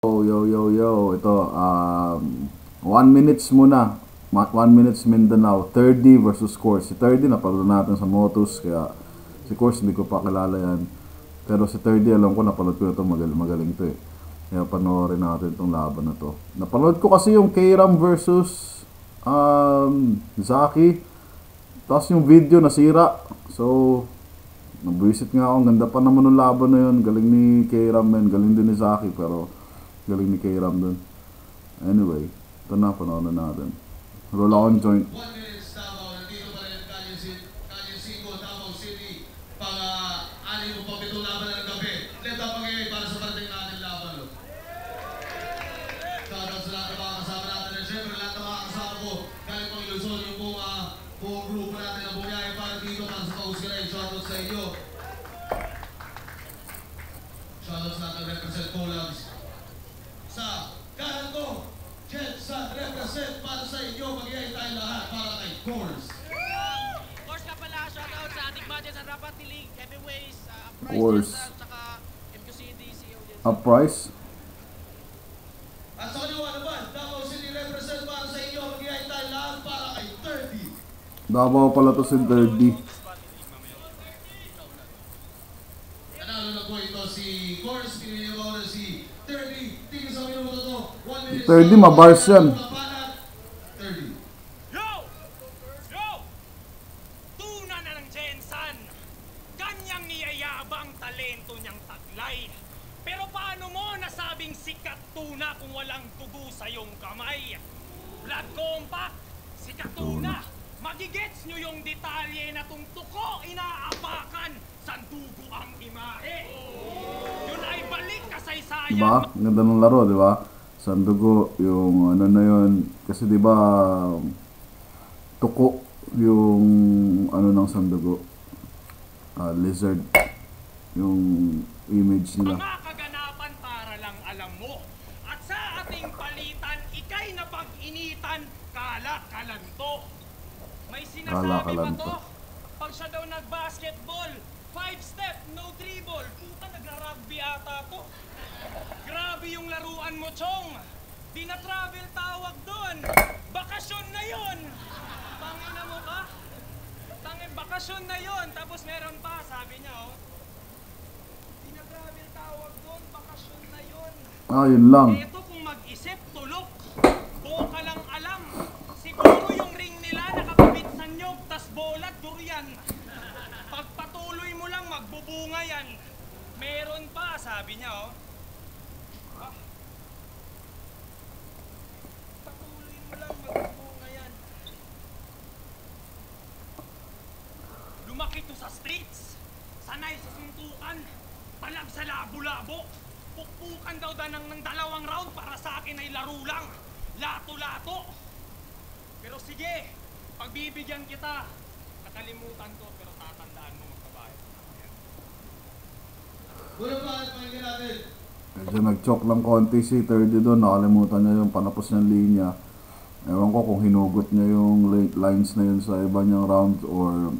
Yo. Ito, 1 minutes muna. 1 minutes Mindanao. 30 versus Course. Si 30 napalo natin sa Motus. Kaya si Course hindi ko pa kilala yan. Pero si 30 alam ko, napanood ko na ito. Magaling to eh. Kaya panoorin natin itong laban na to. Napanood ko kasi yung K-Ram versus Zaki. Tapos yung video nasira. So, nabwisit nga ako. Ang ganda pa naman ng laban na yun. Galing ni K-Ram men. Galing din ni Zaki. Pero galing ni K-Ram dun. Anyway, ito na, panoorin natin. Roll on joint. 1 minute Davao, nandito pa rin Kalye Sigo, Davao City. Pang-anim mo pa pitong laban ng gabi. Let up again para sa parating natin laban. Shoutout sa lahat ng mga kasama natin. And syempre, lahat ng mga kasama ko, galing pang Luzon, yung buong grupo natin na bumiyahe para dito para sa Pausiray. Shoutout sa inyo. Shoutout sa lahat ng represent collabs. Sa Karanto, Jetson represent para sa inyo. Mag-iay tayo lahat para kay Course. Course ka pala, shoutout sa ating budget sa Rapat League, Heavyweights, Course. Price, saka MQCD, COJ. Price. At sa kaliwa naman, Davao City represent para sa inyo. Mag-iay tayo lahat para kay 30. Davao pala to si 30. Nanalo na po ito si Course. Pinili mo na si 30. Tingin sa minuto to. 1 minute. 30 mabars yan. 30. Yo! Tuna na ng Jensan! Kanyang niyayabang talento niyang taglay. Pero paano mo nasabing sikat tuna kung walang dugo sa iyong kamay? Blood compact, sikat tuna. Magigets nyo yung detalye na tung tuko inaapakan sa dugo ang imahe. Yun ay balik kasaysayan. Diba? Ang ganda ng laro, diba? Sandugo, yung ano na yun. Kasi diba, tuko yung ano ng sandugo. Lizard. Yung image nila. Mga kaganapan para lang alam mo. At sa ating palitan, ikay na pag-initan, kalakalanto. May sinasabi ba Kalakalanto. to? Pag siya daw nag-basketball, 5-step, no dribble. Puta, nagra-rugby ata to. Grabe yung laruan mo, Chong. Di na travel tawag doon. Bakasyon na yon. Tangina mo ka? Bakasyon na yon. Tapos meron pa, sabi niya, oh. Di na travel tawag doon, bakasyon na yon. Yun lang. Eto kung mag-isip, tulok. Buo ka lang alam. Siguro yung ring nila nakakabit sa nyog, tas bolat, durian. Pagpatuloy mo lang, magbubunga yan. Meron pa, sabi niya, oh. Patuloy mo lang, magbubunga yan. Lumaki to sa streets. Sanay sa suntukan. Talag sa labo-labo. Pukpukan daw ng 2 round para sa akin ay laro lang. Lato-lato. Pero sige, pagbibigyan kita. Nakalimutan ko pero tatandaan mo magbabayad. Muna pa at pakinggan natin. Medyo nag-choke lang konti si 30 doon. Nakalimutan niya yung panapos ng linya. Ewan ko kung hinugot niya yung lines na yun sa iba niyang round or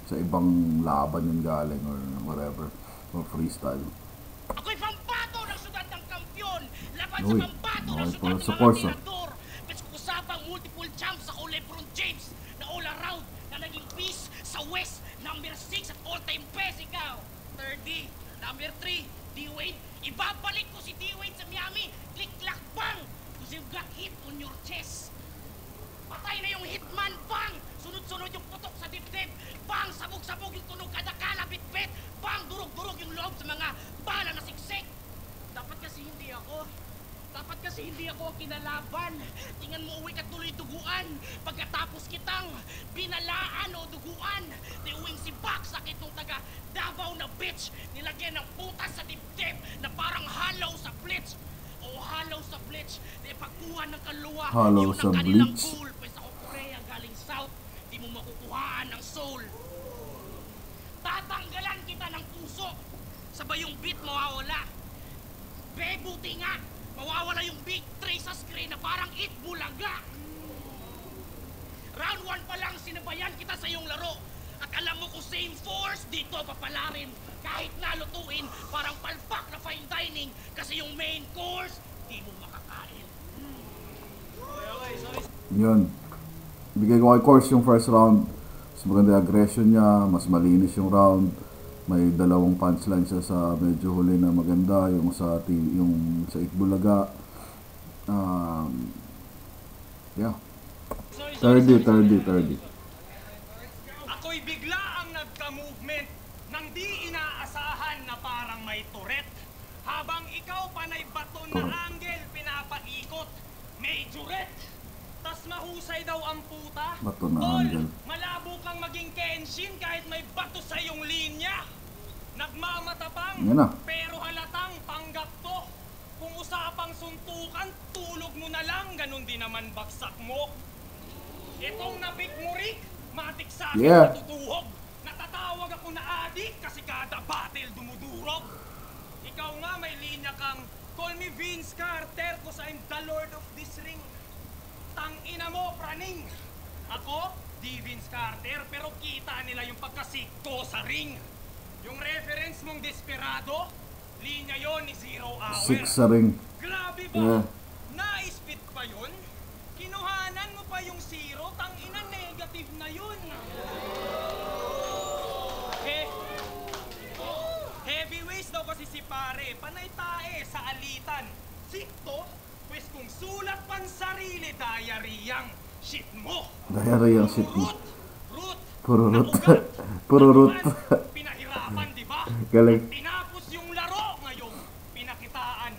sa ibang laban yung galing or whatever. Or freestyle. Ako'y pambato ng syudad ng kampiyon. Laban Uy, sa pambato ng okay, syudad ng sa mga course, tirador. Mas kusapang multiple champs ako LeBron James na all around na naging peace sa West. Number 6 at all-time best ikaw. 30. Number 3, D-Wade. Ibabalik ko si D-Wade sa Miami. Click-clack bang! Cause you've got hit on your chest. Patay na yung hitman bang! Sunod-sunod yung putok sa dibdib. Bang! Sabog-sabog yung tunog kada kalabit-bit. Bang! Durog-durog yung loob sa mga bala na siksik. Dapat kasi hindi ako kinalaban. Tingnan mo uwi ka tuloy duguan. Pagkatapos kitang binalaan o duguan. Di uwing si Bak, sakit nung taga Davao na bitch. Nilagyan ng putas sa dibdib na parang halaw sa blitz. O halaw sa blitz. Di pagkuha ng kaluwa. Halaw yun sa ang kanilang blitz. goal. Pwes ako Korea galing South. Di mo makukuhaan ng soul. Tatanggalan kita ng puso. Sabay yung beat mawawala. Buti nga, mawawala yung big tray sa screen na parang it bulaga. Round 1 pa lang sinabayan kita sa iyong laro. At alam mo kung same force, dito papalarin. Kahit nalutuin, parang palpak na fine dining. Kasi yung main course, di mo makakain. Yun. Bigay ko kay Course yung first round. Mas maganda yung aggression niya, mas malinis yung round. May dalawang punchline siya sa medyo huli na maganda, yung sa Itbulaga. Yeah. 30. Ako'y bigla ang nagka-movement nang di inaasahan na parang may turret. Habang ikaw panay baton na angle pinapaikot. May turret. Tas mahusay daw ang puta. Bato na Tol, angle. malabo kang maging Kenshin kahit may bato sa iyong linya. Nagmamatapang, Yan na. pero halatang panggap to. Kung usapang suntukan, tulog mo na lang, ganun din naman bagsak mo. Itong nabig mo, Rick, matik sa akin Yeah. natutuhog. Natatawag ako na adik kasi kada battle dumudurog. Ikaw nga may linya kang, call me Vince Carter cause I'm the Lord of this ring. Tangina mo, praning. Ako, di Vince Carter, pero kita nila yung pagkasik ko sa ring. Yung reference mong desperado, linya yon ni Zero Hour. 6 sa ring. Grabe ba? Yeah. Naispit pa yun? Kinuhanan mo pa yung zero, tangina negative na yun. Heavyweights daw kasi si pare, panay tae sa alitan. Sikto, pues kung sulat pan sarili, diarrhea shit mo. Diarrhea ang shit mo. Root. Puro root. Nabugat. Puro root. Nabugat. Pinahirapan, di ba? Galing. Tinapos yung laro ngayon, pinakitaan.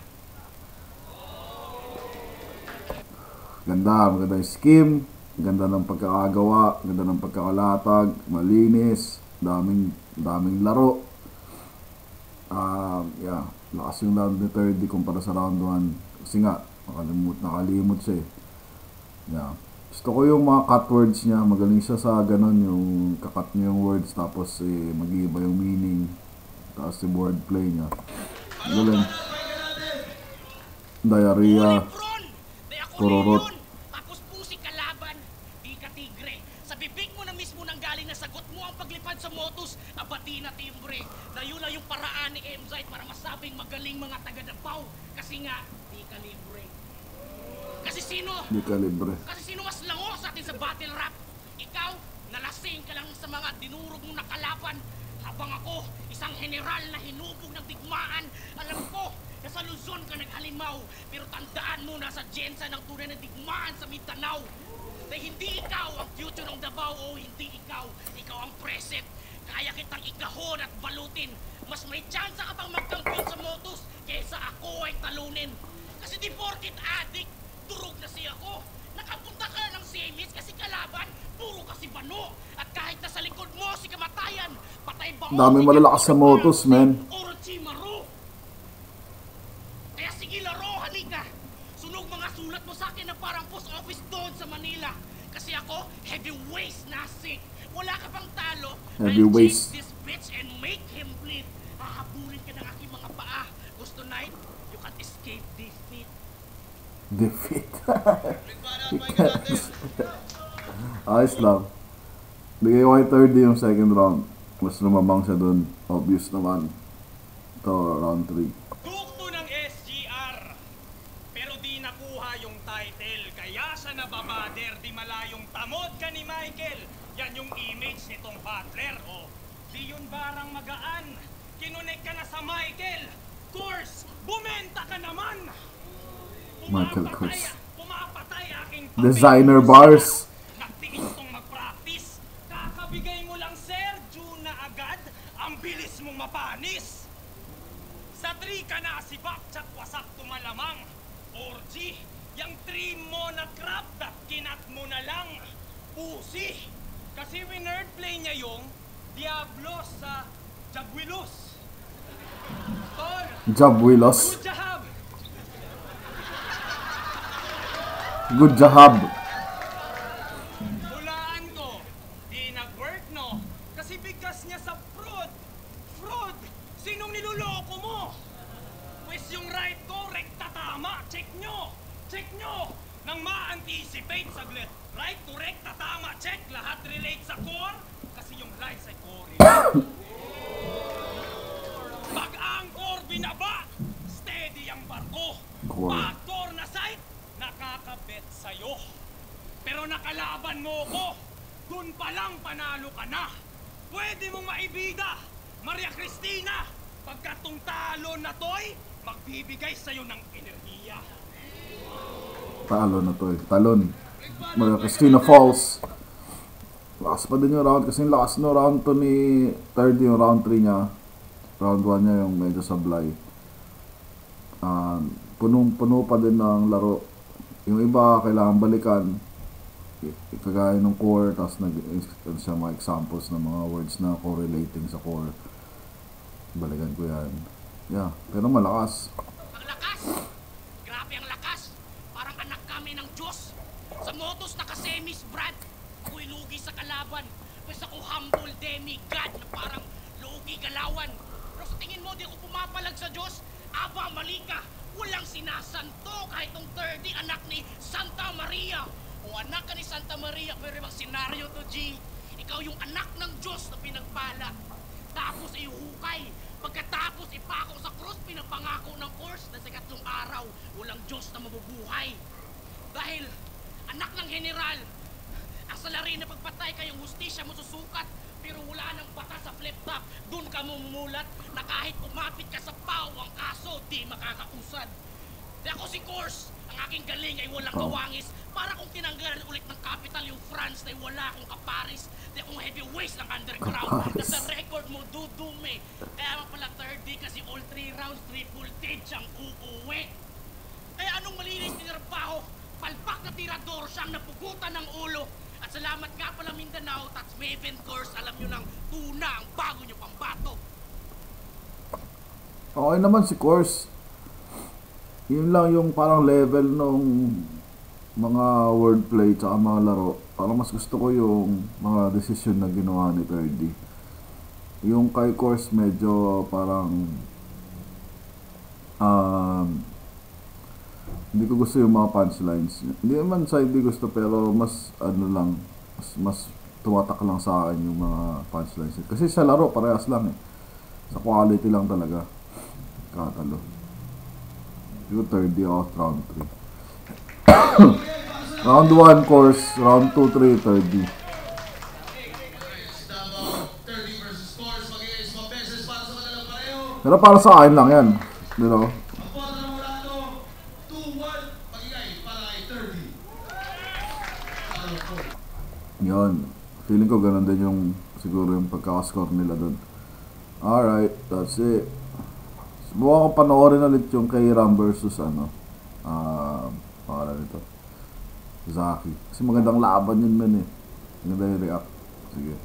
Maganda yung scheme, ganda ng pagkakagawa, ganda ng pagkakalatag, malinis, daming laro. Yeah, lakas yung round ni 30 kumpara sa round 1. Kasi nga, nakalimot siya eh. Yeah. Gusto ko yung mga cut words niya, magaling siya sa ganun, yung kakat niya yung words, tapos mag-iiba yung meaning, tapos yung wordplay niya. Galing. Diarrhea. Lebron! Di ako Puro rin rot. yun! Tapos pusi kalaban, di ka tigre. Sa bibig mo na mismo nang galing na sagot mo ang paglipad sa motos, abati na timbre. Na yun na yung paraan ni MZ para masabing magaling mga taga-Davao. Kasi nga, di ka libre. Kasi sino? Di ka libre. Kasi sino mas lango sa atin sa battle rap? Ikaw, nalasing ka lang sa mga dinurog mong nakalaban. Habang ako, isang general na hinubog ng digmaan. Alam ko, nasa Luzon ka naghalimaw. Pero tandaan mo, nasa Jensa ng tunay na digmaan sa Mindanao. Na hindi ikaw ang future ng Davao o hindi ikaw. Ikaw ang present. Kaya kitang ikahon at balutin. Mas may chance ka pang magkampiyon sa motos kaysa ako ay talunin. Kasi di porkit adik, durog na siya ako. Nakapunta ka na ng semis kasi kalaban, puro kasi bano. At kahit nasa likod mo si kamatayan, patay ba? Dami malalakas sa motos, man. Orochimaru. Kaya sige laro, halika. Sunog mga sulat mo sa akin na parang post office doon sa Manila. Kasi ako, heavyweight na sick. Wala ka pang talo. Heavyweight. I'll chase this bitch and make him bleed. Hahabulin ka ng aking mga paa. Gusto night, you can't escape defeat. Defeat. Bigmana at Mike natin. Ayos lang. Bigay ko kay 30 yung second round. Mas lumabang siya dun. Obvious naman. Ito, round 3. Dukto ng SGR. Pero di nakuha yung title. Kaya siya nababader. Di malayong tamod ka ni Michael. Yan yung image nitong Butler. O, di yun barang magaan. Kinunik ka na sa Michael. Course, bumenta ka naman. Michael Kors. Pumapatay aking Designer papel. bars. Nagtiis tong mag-practice. Kakabigay mo lang, sir, June na agad. Ang bilis mong mapanis. Sa 3 ka na si Bakchak wasak tumalamang. Orgy, yung 3 mo na crap that kinat mo na lang. Pusi. Kasi winerd play niya yung Diablo sa Jagwilos. Tol, Job, Willos. good job. Good job. Hulaan ko, di nag-work, no? Kasi bigkas niya sa fraud. Fraud! Sinong niloloko mo? Pues yung right ko, rekta tama. Check nyo! Check nyo! Nang ma-anticipate saglit. Right to rekta tama, check. Lahat relate sa core. kasi yung lines ay Cory. Pag-angkor binaba, steady ang barko. Cory. Backdoor na sight, nakakabet sa'yo. Pero nakalaban mo ko, dun pa lang panalo ka na. Pwede mong maibida, Maria Cristina. Pagkatong talo na to'y, magbibigay sa'yo ng enerhiya. Talo na to eh. Talon. Maria Cristina Falls. Lakas pa din yung round kasi yung lakas no round to ni third yung round 3 niya. Round 1 niya yung medyo sablay. Punong-puno pa din ng laro. Yung iba kailangan balikan. Kagaya ng core, tapos siya mga examples ng mga words na correlating sa core. Balikan ko yan. Yeah, pero malakas. Ang lakas! Grabe ang lakas! Parang anak kami ng Diyos. Sa motos naka-semis, Brad. Ako'y lugi sa kalaban. Pues ako humble demigod na parang lugi galawan. Pero sa tingin mo, di ako pumapalag sa Diyos? Aba, mali ka! Walang sinasanto kahit tong 30 anak ni Santa Maria. O anak ka ni Santa Maria, pero ibang senaryo to, G. Ikaw yung anak ng Diyos na pinagpala. Tapos ay hukay. Pagkatapos ipako sa krus, pinapangako ng course na sa ikatlong araw, walang Diyos na mabubuhay. Dahil anak ng general, ang salarin na pagpatay kayong hustisya mo susukat, pero wala nang bata sa flip-top, dun ka mumulat na kahit kumapit ka sa pao ang kaso, di makakausad. Di ako si Course, ang aking galing ay walang kawangis, para kung tinanggalan ulit ng capital yung France na wala akong kaparis, di akong heavyweight ng underground, na sa record mo dudume. Kaya pala 30 kasi all 3 rounds, triple digit ang uuwi. Kaya anong malinis ni Narbaho? Palpak na tirador siyang napugutan ng ulo. At salamat nga pala Mindanao, Tats Maven Course, alam nyo ng tuna ang bago nyo pambato. Okay naman si Course. Yun lang yung parang level nung mga wordplay tsaka mga laro. Parang mas gusto ko yung mga decision na ginawa ni 30. Yung kay Course medyo parang hindi ko gusto yung mga punchlines. Hindi naman sa hindi gusto pero mas ano lang, mas tumatak lang sa akin yung mga punchlines. Kasi sa laro parehas lang eh. Sa quality lang talaga. Katalo. Yung 30 off round 3. Round 1 Course, round 2, 3, 30. Pero para sa akin lang yan. You know? Ang kwadro ng Murano, 2-1, pagigay para kay 30. Yun. Feeling ko ganun din yung siguro yung pagkakascore nila dun. Alright, that's it. Subukan ko panoorin ulit yung kay Ram versus pangalan nito, Zaki. Kasi magandang laban yun man eh. Maganda yung react. Sige.